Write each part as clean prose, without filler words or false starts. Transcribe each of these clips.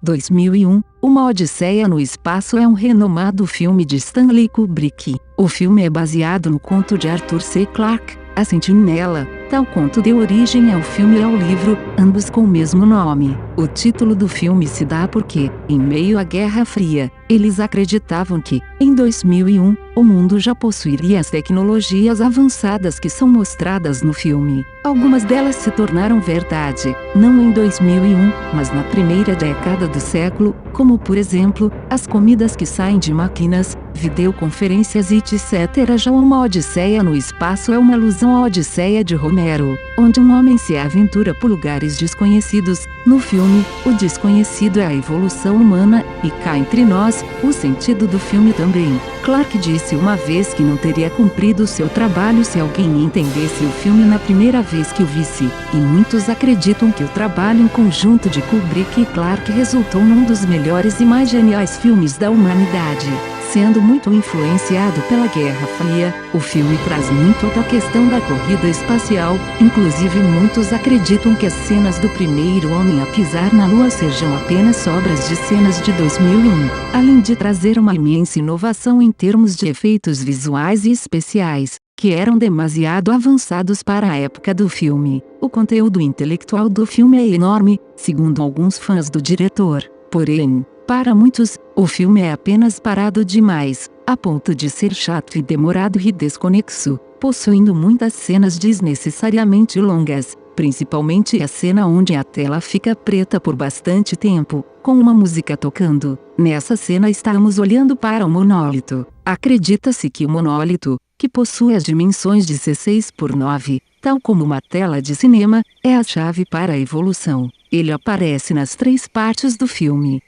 2001, Uma Odisseia no Espaço é um renomado filme de Stanley Kubrick. O filme é baseado no conto de Arthur C. Clarke, A Sentinela. Tal conto deu origem ao filme e ao livro, ambos com o mesmo nome. O título do filme se dá porque, em meio à Guerra Fria, eles acreditavam que, em 2001, o mundo já possuiria as tecnologias avançadas que são mostradas no filme. Algumas delas se tornaram verdade, não em 2001, mas na primeira década do século, como por exemplo, as comidas que saem de máquinas, videoconferências e etc. Já Uma Odisseia no Espaço é uma alusão à Odisseia de Homero, onde um homem se aventura por lugares desconhecidos. No filme, o desconhecido é a evolução humana, e cá entre nós, o sentido do filme também. Clarke disse uma vez que não teria cumprido seu trabalho se alguém entendesse o filme na primeira vez que o visse, e muitos acreditam que o trabalho em conjunto de Kubrick e Clarke resultou num dos melhores e mais geniais filmes da humanidade. Sendo muito influenciado pela Guerra Fria, o filme traz muito da questão da corrida espacial, inclusive muitos acreditam que as cenas do primeiro homem a pisar na Lua sejam apenas sobras de cenas de 2001, além de trazer uma imensa inovação em termos de efeitos visuais e especiais, que eram demasiado avançados para a época do filme. O conteúdo intelectual do filme é enorme, segundo alguns fãs do diretor, porém, para muitos, o filme é apenas parado demais, a ponto de ser chato e demorado e desconexo, possuindo muitas cenas desnecessariamente longas, principalmente a cena onde a tela fica preta por bastante tempo, com uma música tocando. Nessa cena estamos olhando para um monólito. Acredita-se que o monólito, que possui as dimensões 16:9, tal como uma tela de cinema, é a chave para a evolução. Ele aparece nas 3 partes do filme.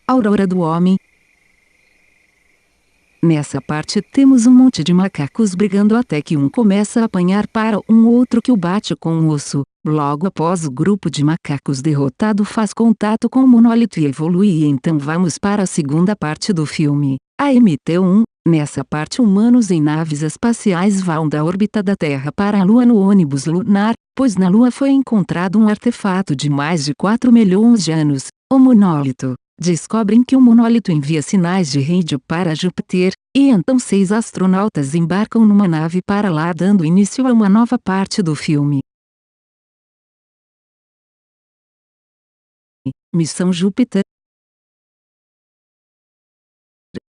Aurora do Homem. Nessa parte temos um monte de macacos brigando até que um começa a apanhar para um outro que o bate com um osso. Logo após o grupo de macacos derrotado faz contato com o monólito e evolui, e então vamos para a segunda parte do filme, a MT-1. Nessa parte humanos em naves espaciais vão da órbita da Terra para a Lua no ônibus lunar, pois na Lua foi encontrado um artefato de mais de 4 milhões de anos, o monólito. Descobrem que o monólito envia sinais de rádio para Júpiter, e então 6 astronautas embarcam numa nave para lá, dando início a uma nova parte do filme. Missão Júpiter.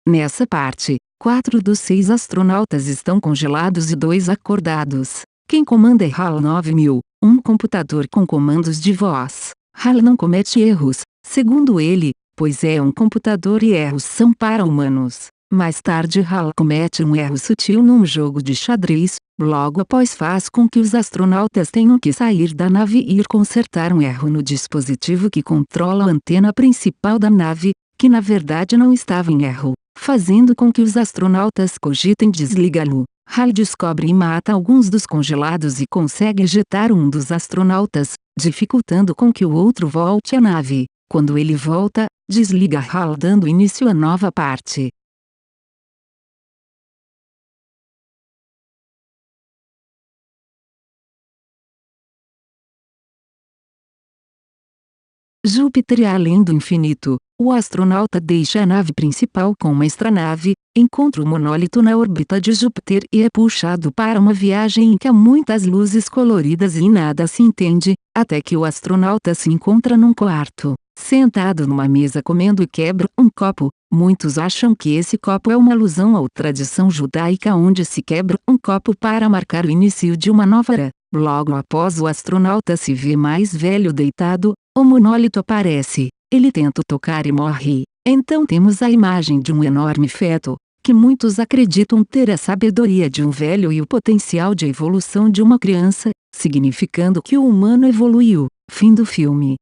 Nessa parte, 4 dos 6 astronautas estão congelados e 2 acordados. Quem comanda é HAL 9000, um computador com comandos de voz. HAL não comete erros, segundo ele, pois é um computador e erros são para humanos. Mais tarde HAL comete um erro sutil num jogo de xadrez, logo após faz com que os astronautas tenham que sair da nave e ir consertar um erro no dispositivo que controla a antena principal da nave, que na verdade não estava em erro, fazendo com que os astronautas cogitem desligá-lo. HAL descobre e mata alguns dos congelados e consegue ejetar um dos astronautas, dificultando com que o outro volte à nave. Quando ele volta, desliga HAL dando início à nova parte. Júpiter e além do infinito. O astronauta deixa a nave principal com uma extranave, encontra o monólito na órbita de Júpiter e é puxado para uma viagem em que há muitas luzes coloridas e nada se entende, até que o astronauta se encontra num quarto, sentado numa mesa comendo e quebra um copo. Muitos acham que esse copo é uma alusão à tradição judaica onde se quebra um copo para marcar o início de uma nova era. Logo após o astronauta se vê mais velho deitado, o monólito aparece. Ele tenta tocar e morre. Então temos a imagem de um enorme feto, que muitos acreditam ter a sabedoria de um velho e o potencial de evolução de uma criança, significando que o humano evoluiu. Fim do filme.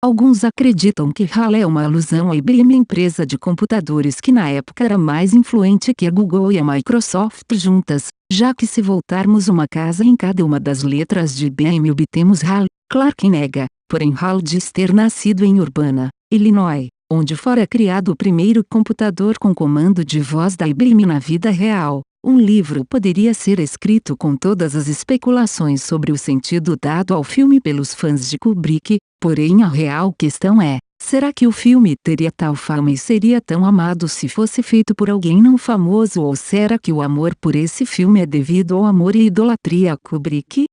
Alguns acreditam que HAL é uma alusão à IBM, empresa de computadores que na época era mais influente que a Google e a Microsoft juntas, já que se voltarmos uma casa em cada uma das letras de IBM obtemos HAL. Clarke nega, porém HAL diz ter nascido em Urbana, Illinois, onde fora criado o primeiro computador com comando de voz da IBM na vida real. Um livro poderia ser escrito com todas as especulações sobre o sentido dado ao filme pelos fãs de Kubrick, porém a real questão é: será que o filme teria tal fama e seria tão amado se fosse feito por alguém não famoso, ou será que o amor por esse filme é devido ao amor e idolatria a Kubrick?